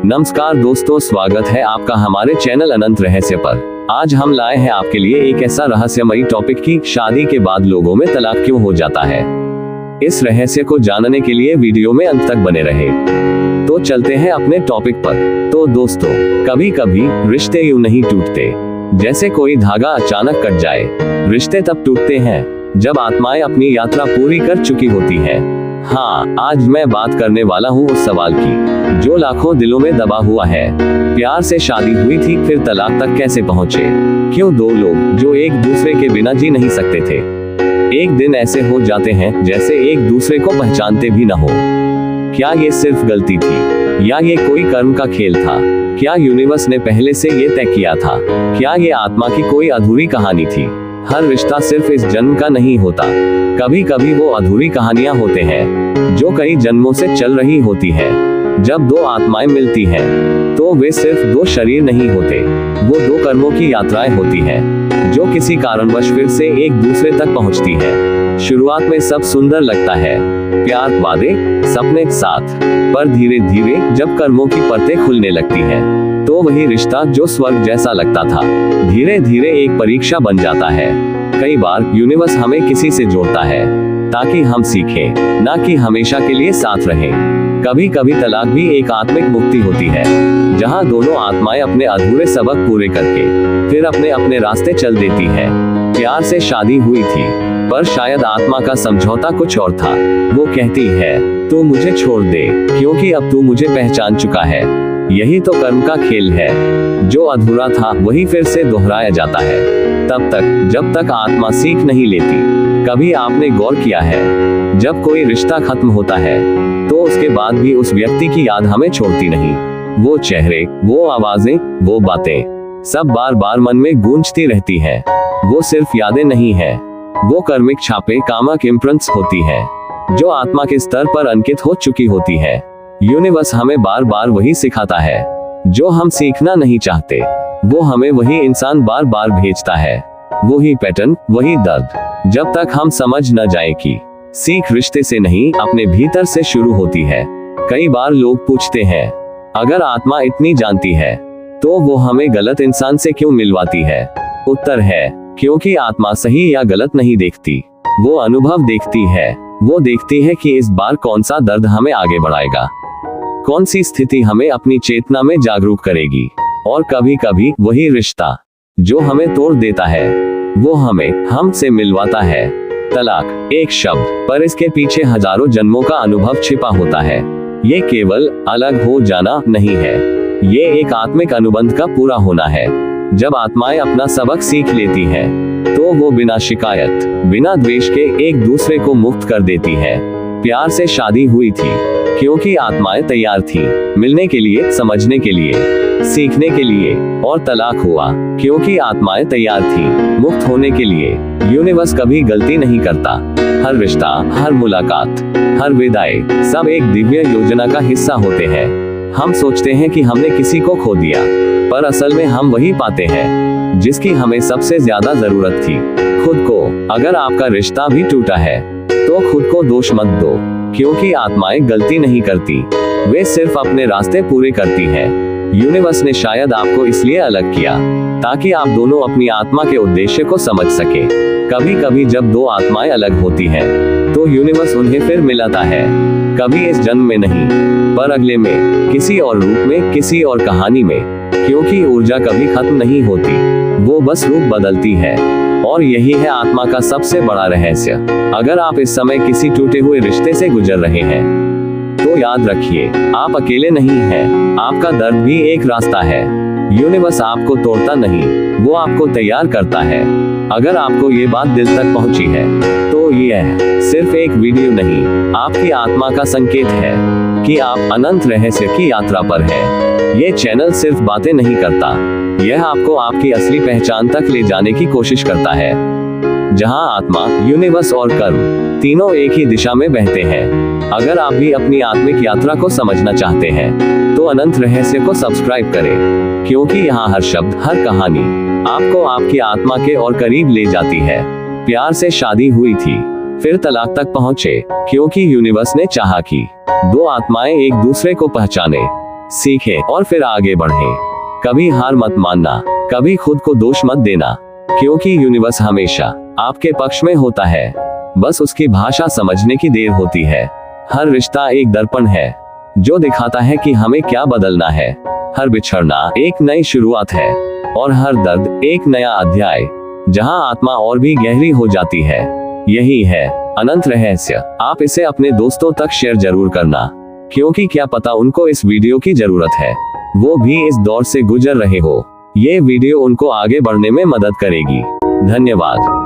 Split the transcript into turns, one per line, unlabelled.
नमस्कार दोस्तों, स्वागत है आपका हमारे चैनल अनंत रहस्य पर। आज हम लाए हैं आपके लिए एक ऐसा रहस्यमयी टॉपिक की शादी के बाद लोगों में तलाक क्यों हो जाता है। इस रहस्य को जानने के लिए वीडियो में अंत तक बने रहे। तो चलते हैं अपने टॉपिक पर। तो दोस्तों, कभी कभी रिश्ते यूं नहीं टूटते जैसे कोई धागा अचानक कट जाए। रिश्ते तब टूटते हैं जब आत्माएं अपनी यात्रा पूरी कर चुकी होती हैं। हाँ, आज मैं बात करने वाला हूँ उस सवाल की जो लाखों दिलों में दबा हुआ है। प्यार से शादी हुई थी, फिर तलाक तक कैसे पहुँचे? क्यों दो लोग जो एक दूसरे के बिना जी नहीं सकते थे, एक दिन ऐसे हो जाते हैं जैसे एक दूसरे को पहचानते भी न हो? क्या ये सिर्फ गलती थी या ये कोई कर्म का खेल था? क्या यूनिवर्स ने पहले से ये तय किया था? क्या ये आत्मा की कोई अधूरी कहानी थी? हर रिश्ता सिर्फ इस जन्म का नहीं होता। कभी कभी वो अधूरी कहानियां होते हैं जो कई जन्मों से चल रही होती है। जब दो आत्माएं मिलती हैं तो वे सिर्फ दो शरीर नहीं होते, वो दो कर्मों की यात्राएं होती हैं जो किसी कारणवश फिर से एक दूसरे तक पहुंचती है। शुरुआत में सब सुंदर लगता है, प्यार, वादे, सपने, साथ। पर धीरे धीरे जब कर्मों की परतें खुलने लगती हैं तो वही रिश्ता जो स्वर्ग जैसा लगता था धीरे धीरे एक परीक्षा बन जाता है। कई बार यूनिवर्स हमें किसी से जोड़ता है ताकि हम सीखें, ना कि हमेशा के लिए साथ रहें। कभी कभी तलाक भी एक आत्मिक मुक्ति होती है, जहां दोनों आत्माएं अपने अधूरे सबक पूरे करके फिर अपने अपने रास्ते चल देती हैं। प्यार से शादी हुई थी, पर शायद आत्मा का समझौता कुछ और था। वो कहती है, तू मुझे छोड़ दे क्योंकि अब तू मुझे पहचान चुका है। यही तो कर्म का खेल है, जो अधूरा था वही फिर से दोहराया जाता है, तब तक जब तक आत्मा सीख नहीं लेती। कभी आपने गौर किया है, जब कोई रिश्ता खत्म होता है तो उसके बाद भी उस व्यक्ति की याद हमें छोड़ती नहीं। वो चेहरे, वो आवाजें, वो बातें सब बार बार मन में गूंजती रहती हैं। वो सिर्फ यादें नहीं है, वो कर्मिक छापे, कामक इम्प्रिंट्स होती है जो आत्मा के स्तर पर अंकित हो चुकी होती है। यूनिवर्स हमें बार बार वही सिखाता है जो हम सीखना नहीं चाहते। वो हमें वही इंसान बार बार भेजता है, वही पैटर्न, वही दर्द, जब तक हम समझ न जाए कि सीख रिश्ते से नहीं अपने भीतर से शुरू होती है। कई बार लोग पूछते हैं, अगर आत्मा इतनी जानती है तो वो हमें गलत इंसान से क्यों मिलवाती है? उत्तर है, क्योंकि आत्मा सही या गलत नहीं देखती, वो अनुभव देखती है। वो देखती है कि इस बार कौन सा दर्द हमें आगे बढ़ाएगा, कौन सी स्थिति हमें अपनी चेतना में जागरूक करेगी। और कभी कभी वही रिश्ता जो हमें तोड़ देता है वो हमें हमसे मिलवाता है। तलाक एक शब्द, पर इसके पीछे हजारों जन्मों का अनुभव छिपा होता है। ये केवल अलग हो जाना नहीं है, ये एक आत्मिक अनुबंध का पूरा होना है। जब आत्माएं अपना सबक सीख लेती हैं तो वो बिना शिकायत, बिना द्वेष के एक दूसरे को मुक्त कर देती है। प्यार से शादी हुई थी क्योंकि आत्माएं तैयार थी मिलने के लिए, समझने के लिए, सीखने के लिए। और तलाक हुआ क्योंकि आत्माएं तैयार थी मुक्त होने के लिए। यूनिवर्स कभी गलती नहीं करता। हर रिश्ता, हर मुलाकात, हर विदाई सब एक दिव्य योजना का हिस्सा होते हैं। हम सोचते हैं कि हमने किसी को खो दिया, पर असल में हम वही पाते हैं जिसकी हमें सबसे ज्यादा जरूरत थी, खुद को। अगर आपका रिश्ता भी टूटा है तो खुद को दोष मत दो, क्योंकि आत्माएं गलती नहीं करती, वे सिर्फ अपने रास्ते पूरे करती हैं। यूनिवर्स ने शायद आपको इसलिए अलग किया ताकि आप दोनों अपनी आत्मा के उद्देश्य को समझ सके। कभी कभी जब दो आत्माएं अलग होती हैं तो यूनिवर्स उन्हें फिर मिलाता है, कभी इस जन्म में नहीं, पर अगले में, किसी और रूप में, किसी और कहानी में। क्योंकि ऊर्जा कभी खत्म नहीं होती, वो बस रूप बदलती है। और यही है आत्मा का सबसे बड़ा रहस्य। अगर आप इस समय किसी टूटे हुए रिश्ते से गुजर रहे हैं तो याद रखिए, आप अकेले नहीं हैं, आपका दर्द भी एक रास्ता है। यूनिवर्स आपको तोड़ता नहीं, वो आपको तैयार करता है। अगर आपको ये बात दिल तक पहुंची है तो यह सिर्फ एक वीडियो नहीं, आपकी आत्मा का संकेत है कि आप अनंत रहस्य की यात्रा पर हैं। ये चैनल सिर्फ बातें नहीं करता, यह आपको आपकी असली पहचान तक ले जाने की कोशिश करता है, जहां आत्मा, यूनिवर्स और कर्म तीनों एक ही दिशा में बहते हैं। अगर आप भी अपनी आत्मिक यात्रा को समझना चाहते हैं तो अनंत रहस्य को सब्सक्राइब करें, क्योंकि यहाँ हर शब्द, हर कहानी आपको आपकी आत्मा के और करीब ले जाती है। प्यार से शादी हुई थी, फिर तलाक तक पहुंचे, क्योंकि यूनिवर्स ने चाहा कि दो आत्माएं एक दूसरे को पहचाने, सीखें और फिर आगे बढ़ें। कभी हार मत मानना, कभी खुद को दोष मत देना, क्योंकि यूनिवर्स हमेशा आपके पक्ष में होता है। बस उसकी भाषा समझने की देर होती है। हर रिश्ता एक दर्पण है जो दिखाता है कि हमें क्या बदलना है। हर बिछड़ना एक नई शुरुआत है और हर दर्द एक नया अध्याय जहां आत्मा और भी गहरी हो जाती है। यही है अनंत रहस्य। आप इसे अपने दोस्तों तक शेयर जरूर करना, क्योंकि क्या पता उनको इस वीडियो की जरूरत है, वो भी इस दौर से गुजर रहे हो। ये वीडियो उनको आगे बढ़ने में मदद करेगी। धन्यवाद।